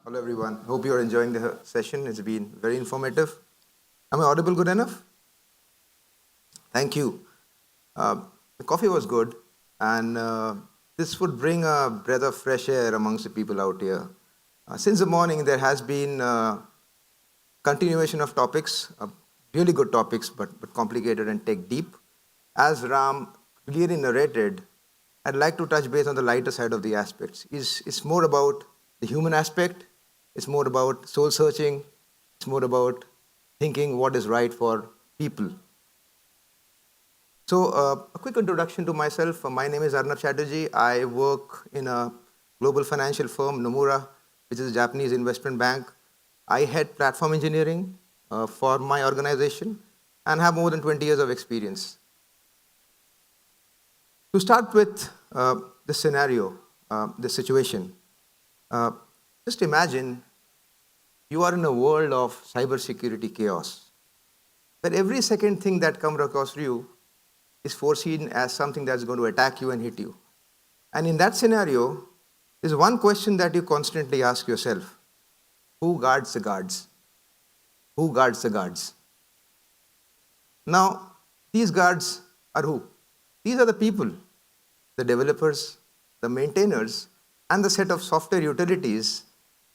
Hello, everyone. Hope you're enjoying the session. It's been very informative. Am I audible good enough? Thank you. The coffee was good, and this would bring a breath of fresh air amongst the people out here. Since the morning, there has been continuation of topics, really good topics, but complicated and take deep. As Ram clearly narrated, I'd like to touch base on the lighter side of the aspects. It's more about the human aspect, it's more about soul searching, it's more about thinking what is right for people. So, a quick introduction to myself. My name is Arnab Chatterjee. I work in a global financial firm, Nomura, which is a Japanese investment bank. I head platform engineering for my organization and have more than 20 years of experience. To start with the scenario, the situation, just imagine you are in a world of cybersecurity chaos, where every second thing that comes across you is foreseen as something that's going to attack you and hit you. And in that scenario, there's one question that you constantly ask yourself: who guards the guards? Who guards the guards? Now, these guards are who? These are the people, the developers, the maintainers, and the set of software utilities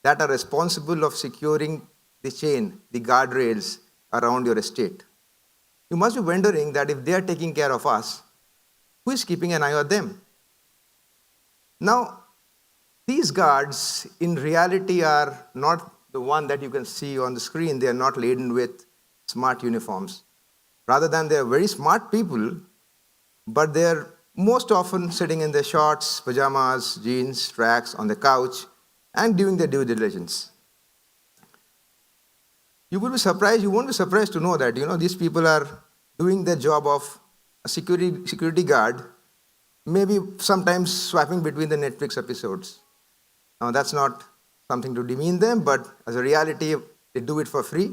that are responsible of securing the chain, the guardrails around your estate. You must be wondering that if they are taking care of us, who is keeping an eye on them? Now, these guards in reality are not the one that you can see on the screen. They are not laden with smart uniforms. Rather than they are very smart people, but they are most often sitting in their shorts, pajamas, jeans, tracks on the couch and doing their due diligence. You won't be surprised to know that these people are doing their job of a security guard, maybe sometimes swapping between the Netflix episodes. Now that's not something to demean them, but as a reality, they do it for free.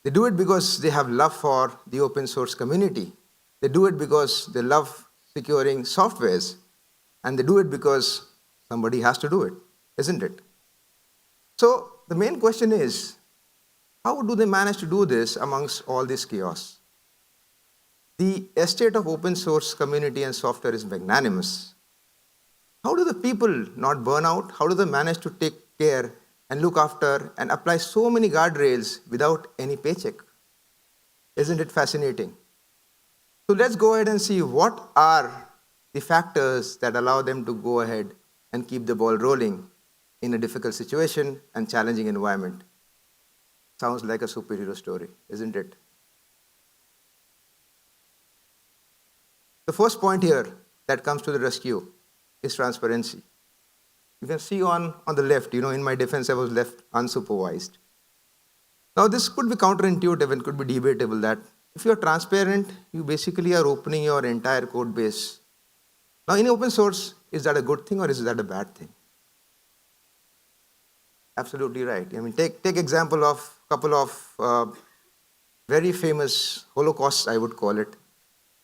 They do it because they have love for the open source community. They do it because they love securing softwares, and they do it because somebody has to do it, isn't it? So the main question is, how do they manage to do this amongst all this chaos? The estate of open source community and software is magnanimous. How do the people not burn out? How do they manage to take care and look after and apply so many guardrails without any paycheck? Isn't it fascinating? So let's go ahead and see what are the factors that allow them to go ahead and keep the ball rolling in a difficult situation and challenging environment. Sounds like a superhero story, isn't it? The first point here that comes to the rescue is transparency. You can see on the left, in my defense, I was left unsupervised. Now, this could be counterintuitive and could be debatable that if you're transparent, you basically are opening your entire code base. Now, in open source, is that a good thing or is that a bad thing? Absolutely right. I mean, take example of a couple of very famous holocausts, I would call it,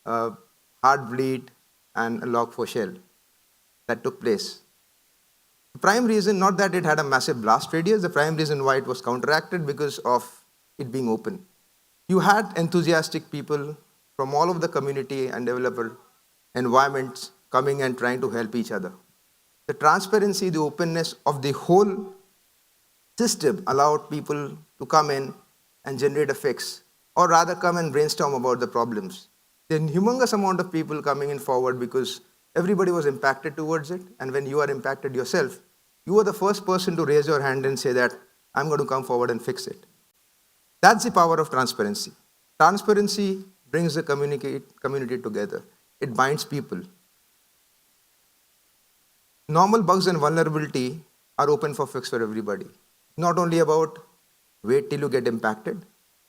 Heartbleed and Log4Shell that took place. The prime reason, not that it had a massive blast radius, the prime reason why it was counteracted because of it being open. You had enthusiastic people from all of the community and developer environments coming and trying to help each other. The transparency, the openness of the whole system allowed people to come in and generate a fix, or rather come and brainstorm about the problems. The humongous amount of people coming in forward because everybody was impacted towards it, and when you are impacted yourself, you are the first person to raise your hand and say that, I'm going to come forward and fix it. That's the power of transparency. Transparency brings the community together. It binds people. Normal bugs and vulnerability are open for fix for everybody. Not only about wait till you get impacted,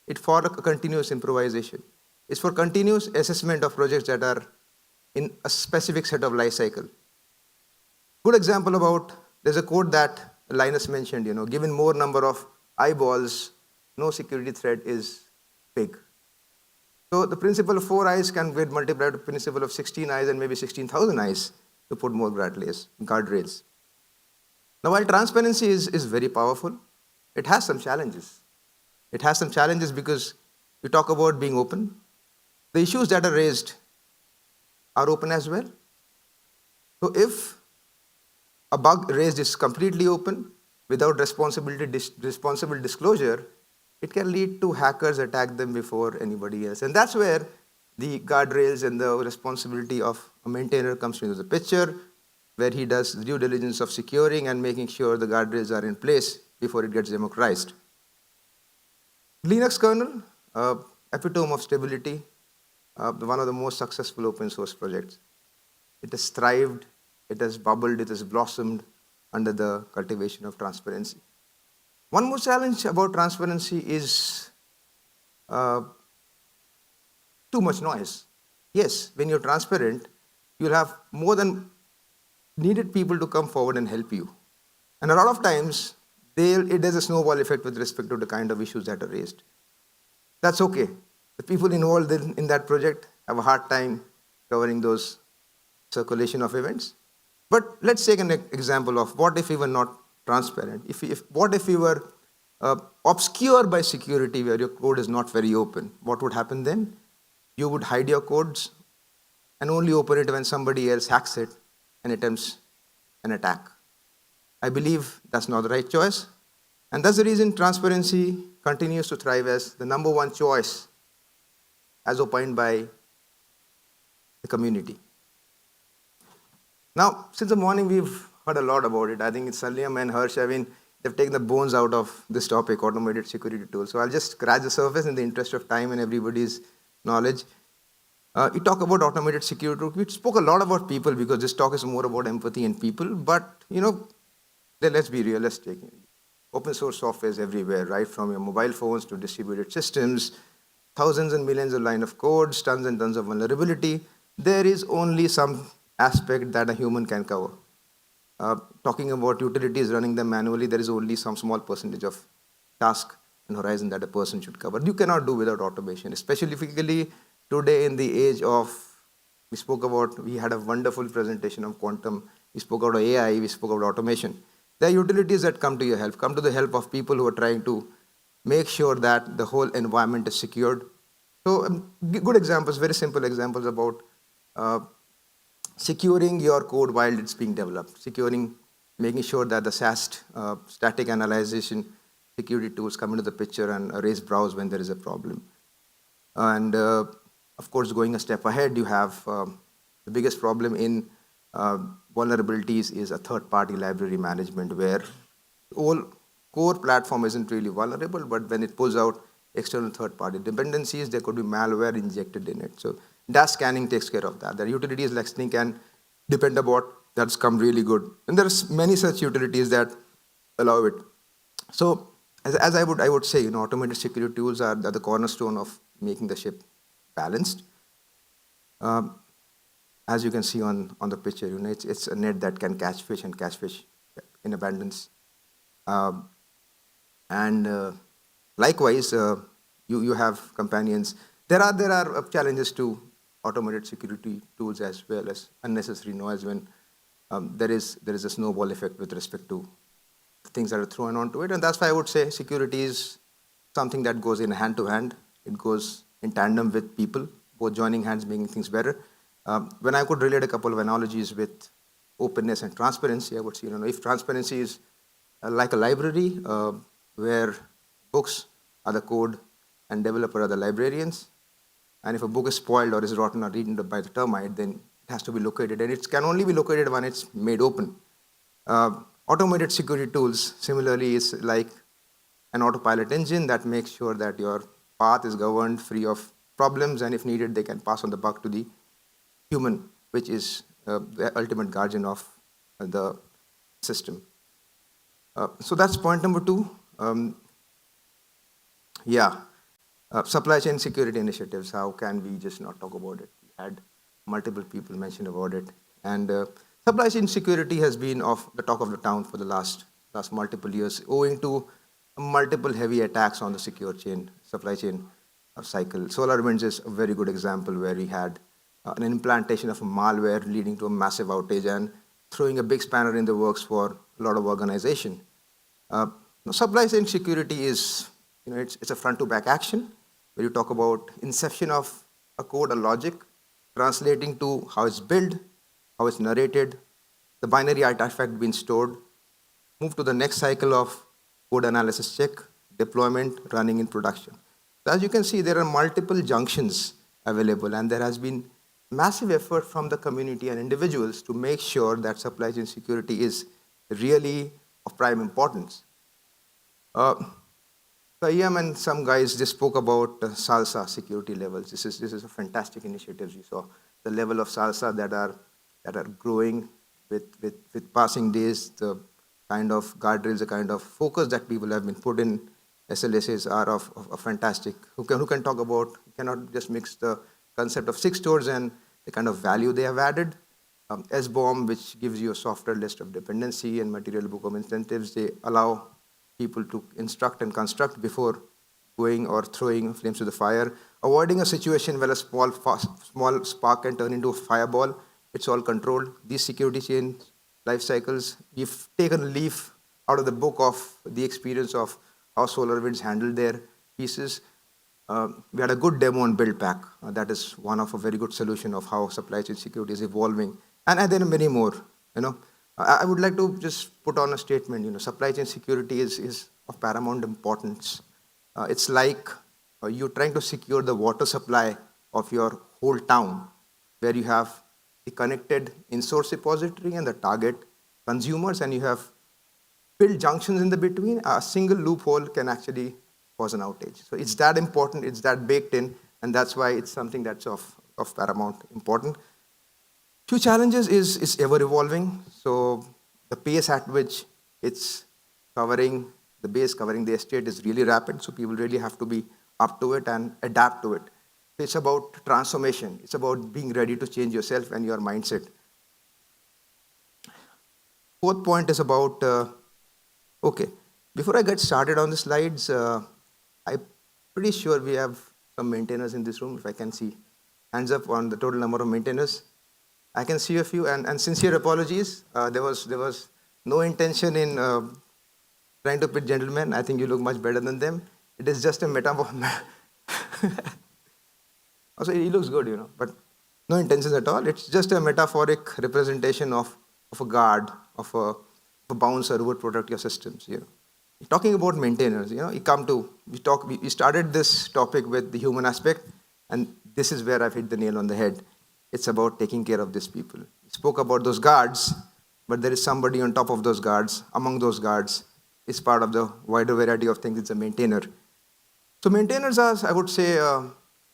it's for a continuous improvisation. It's for continuous assessment of projects that are in a specific set of life cycle. Good example about, there's a code that Linus mentioned, given more number of eyeballs, no security threat is big. So the principle of 4 eyes can get multiplied to the principle of 16 eyes and maybe 16,000 eyes to put more guardrails. Now, while transparency is very powerful, it has some challenges. It has some challenges because you talk about being open. The issues that are raised are open as well. So if a bug raised is completely open without responsible disclosure, it can lead to hackers attack them before anybody else. And that's where the guardrails and the responsibility of a maintainer comes into the picture, where he does due diligence of securing and making sure the guardrails are in place before it gets democratized. Linux kernel, epitome of stability, one of the most successful open source projects. It has thrived, it has bubbled, it has blossomed under the cultivation of transparency. One more challenge about transparency is uh, too much noise. Yes, when you're transparent, you'll have more than needed people to come forward and help you. And a lot of times, there's a snowball effect with respect to the kind of issues that are raised. That's okay. The people involved in that project have a hard time covering those circulation of events. But let's take an example of what if we were not transparent? What if we were obscure by security, where your code is not very open? What would happen then? You would hide your codes and only open it when somebody else hacks it and attempts an attack. I believe that's not the right choice. And that's the reason transparency continues to thrive as the number one choice, as opined by the community. Now, since the morning, we've heard a lot about it. I think it's Salyam and Harsh, they've taken the bones out of this topic, automated security tools. So I'll just scratch the surface in the interest of time and everybody's knowledge. You talk about automated security tools. We spoke a lot about people because this talk is more about empathy and people. But, let's be realistic. Open source software is everywhere, right? From your mobile phones to distributed systems, thousands and millions of lines of codes, tons and tons of vulnerability. There is only some aspect that a human can cover. Talking about utilities, running them manually, there is only some small percentage of task and horizon that a person should cover. You cannot do without automation, especially today in the age of, we had a wonderful presentation of quantum, we spoke about AI, we spoke about automation. There are utilities that come to your help, come to the help of people who are trying to make sure that the whole environment is secured. So good examples, very simple examples about securing your code while it's being developed, making sure that the SAST, static analyzation security tools come into the picture and erase browse when there is a problem. And of course, going a step ahead, you have the biggest problem in vulnerabilities is a third-party library management, where the whole core platform isn't really vulnerable, but when it pulls out external third-party dependencies, there could be malware injected in it. So dash scanning takes care of that. There are utilities like Snyk and Dependabot that's come really good. And there's many such utilities that allow it. So as I would say, automated security tools are the cornerstone of making the ship balanced. As you can see on the picture, it's a net that can catch fish and catch fish in abundance. Likewise, you have companions. There are challenges to automated security tools as well as unnecessary noise when there is a snowball effect with respect to things that are thrown onto it. And that's why I would say security is something that goes in hand to hand. It goes in tandem with people, both joining hands, making things better. When I could relate a couple of analogies with openness and transparency, I would say, if transparency is like a library where books are the code and developer are the librarians, and if a book is spoiled or is rotten or eaten by the termite, then it has to be located, and it can only be located when it's made open. Automated security tools, similarly, is like an autopilot engine that makes sure that your path is governed, free of problems, and if needed, they can pass on the buck to the human, which is the ultimate guardian of the system. So that's point number 2. Supply chain security initiatives. How can we just not talk about it? We had multiple people mention about it. And supply chain security has been of the talk of the town for the last multiple years, owing to multiple heavy attacks on the supply chain cycle. SolarWinds is a very good example where we had an implantation of a malware leading to a massive outage and throwing a big spanner in the works for a lot of organization. Supply chain security is, it's a front to back action where you talk about inception of a code, a logic, translating to how it's built, how it's narrated, the binary artifact being stored, move to the next cycle of code analysis check, deployment, running in production. So as you can see, there are multiple junctions available, and there has been massive effort from the community and individuals to make sure that supply chain security is really of prime importance. IAM and some guys just spoke about SALSA security levels. This is a fantastic initiative. You saw the level of SALSA that are growing with passing days. The kind of guardrails, the kind of focus that people have been put in SLSs are of fantastic. Who can talk about? You cannot just mix the concept of 6 stores and the kind of value they have added. SBOM, which gives you a software list of dependency and material book of incentives, they allow people to instruct and construct before going or throwing flames to the fire. Avoiding a situation where a small spark can turn into a fireball. It's all controlled. These security chain life cycles, we've taken a leaf out of the book of the experience of how SolarWinds handled their pieces. We had a good demo on BuildPack. That is one of a very good solution of how supply chain security is evolving. And then many more. I would like to just put on a statement. Supply chain security is of paramount importance. It's like you're trying to secure the water supply of your whole town, where you have the connected in-source repository and the target consumers, and you have built junctions in the between. A single loophole can actually cause an outage. So it's that important, it's that baked in, and that's why it's something that's of paramount important. Two challenges is ever evolving. So the pace at which it's covering the base, covering the estate is really rapid. So people really have to be up to it and adapt to it. It's about transformation. It's about being ready to change yourself and your mindset. Fourth point is about, okay, before I get started on the slides, I'm pretty sure we have some maintainers in this room. If I can see hands up on the total number of maintainers. I can see a few, and sincere apologies. There was no intention in trying to pit gentlemen. I think you look much better than them. It is just a metaphor. Also, he looks good, but no intentions at all. It's just a metaphoric representation of a guard, of a bouncer who would protect your systems. Talking about maintainers, we started this topic with the human aspect, and this is where I've hit the nail on the head. It's about taking care of these people. We spoke about those guards, but there is somebody on top of those guards, among those guards, is part of the wider variety of things. It's a maintainer. So maintainers are, I would say,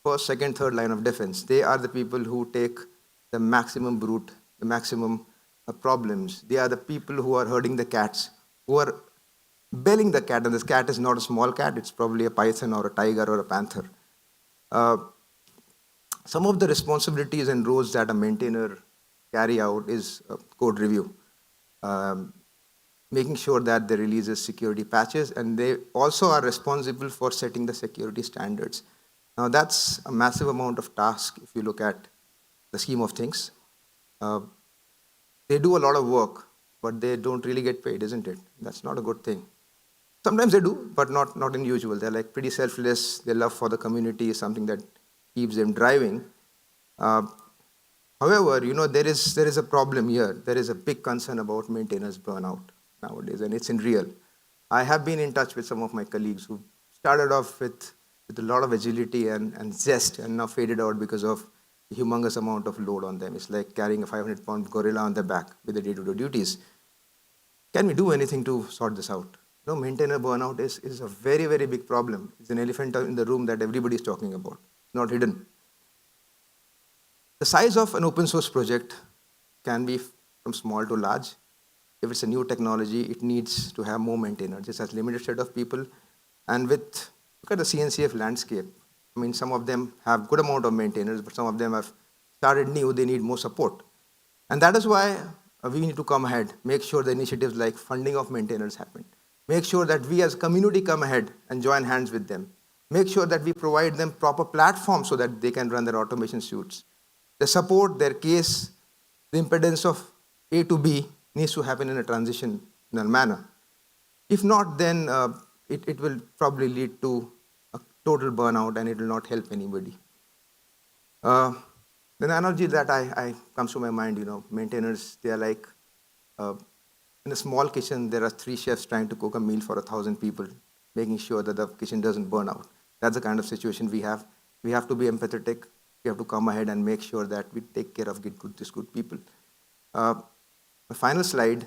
first, second, third line of defense. They are the people who take the maximum brute, the maximum problems. They are the people who are herding the cats, who are belling the cat, and this cat is not a small cat, it's probably a python or a tiger or a panther. Some of the responsibilities and roles that a maintainer carry out is code review, making sure that they releases security patches, and they also are responsible for setting the security standards. Now that's a massive amount of task if you look at the scheme of things. They do a lot of work, but they don't really get paid, isn't it? That's not a good thing. Sometimes they do, but not unusual. They're like pretty selfless. Their love for the community is something that keeps them driving. However, there is a problem here. There is a big concern about maintainers burnout nowadays, and it's in real. I have been in touch with some of my colleagues who started off with a lot of agility and zest, and now faded out because of the humongous amount of load on them. It's like carrying a 500-pound gorilla on their back with the day-to-day duties. Can we do anything to sort this out? Maintainer burnout is a very, very big problem. It's an elephant in the room that everybody is talking about. It's not hidden. The size of an open source project can be from small to large. If it's a new technology, it needs to have more maintainers. It has a limited set of people. And look at the CNCF landscape. Some of them have good amount of maintainers, but some of them have started new, they need more support. And that is why we need to come ahead, make sure the initiatives like funding of maintainers happen. Make sure that we as a community come ahead and join hands with them. Make sure that we provide them proper platforms so that they can run their automation suites. The support, their case, the impedance of A to B needs to happen in a transition professional manner. If not, then it will probably lead to a total burnout and it will not help anybody. Uh, the analogy that I comes to my mind, maintainers, they are like in a small kitchen, there are 3 chefs trying to cook a meal for 1,000 people, making sure that the kitchen doesn't burn out. That's the kind of situation we have. We have to be empathetic. We have to come ahead and make sure that we take care of these good people. The final slide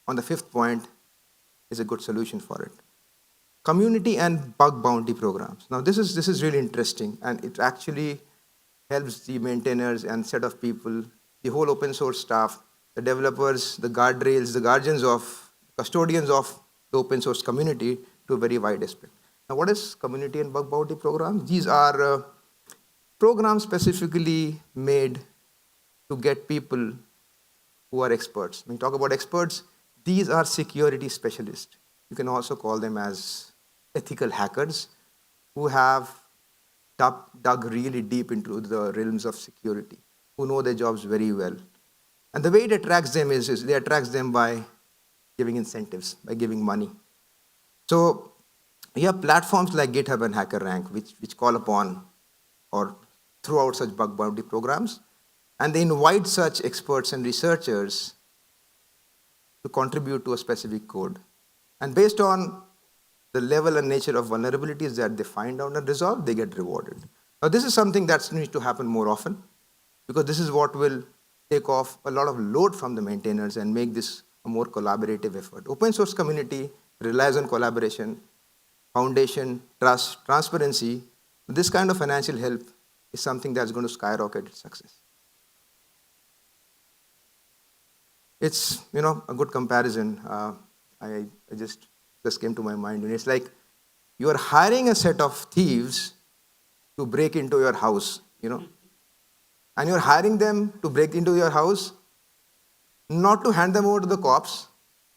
on the 5th point is a good solution for it. Community and bug bounty programs. Now, this is really interesting, and it actually helps the maintainers and set of people, the whole open source staff, the developers, the guardrails, the guardians of, custodians of the open source community to a very wide aspect. Now, what is community and bug bounty programs? These are programs specifically made to get people who are experts. When you talk about experts, these are security specialists. You can also call them as ethical hackers who have dug really deep into the realms of security, who know their jobs very well. And the way it attracts them is they attract them by giving incentives, by giving money. So you have platforms like GitHub and HackerRank, which call upon or throw out such bug bounty programs, and they invite such experts and researchers to contribute to a specific code. And based on the level and nature of vulnerabilities that they find out and resolve, they get rewarded. Now, this is something that needs to happen more often, because this is what will take off a lot of load from the maintainers and make this a more collaborative effort. Open source community relies on collaboration, foundation, trust, transparency. This kind of financial help is something that's going to skyrocket its success. It's a good comparison. I just came to my mind. And it's like you are hiring a set of thieves to break into your house, and you're hiring them to break into your house, not to hand them over to the cops,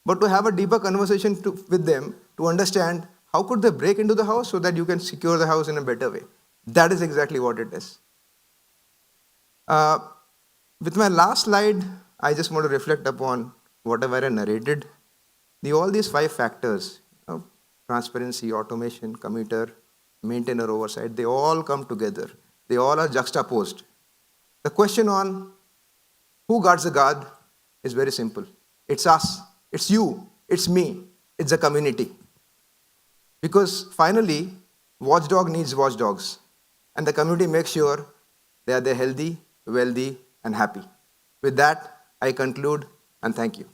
but to have a deeper conversation with them to understand how could they break into the house so that you can secure the house in a better way. That is exactly what it is. With my last slide, I just want to reflect upon whatever I narrated. All these 5 factors, transparency, automation, commuter, maintainer oversight, they all come together. They all are juxtaposed. The question on who guards the guard is very simple. It's us, it's you, it's me, it's the community. Because finally, watchdog needs watchdogs. And the community makes sure they're healthy, wealthy, and happy. With that, I conclude and thank you.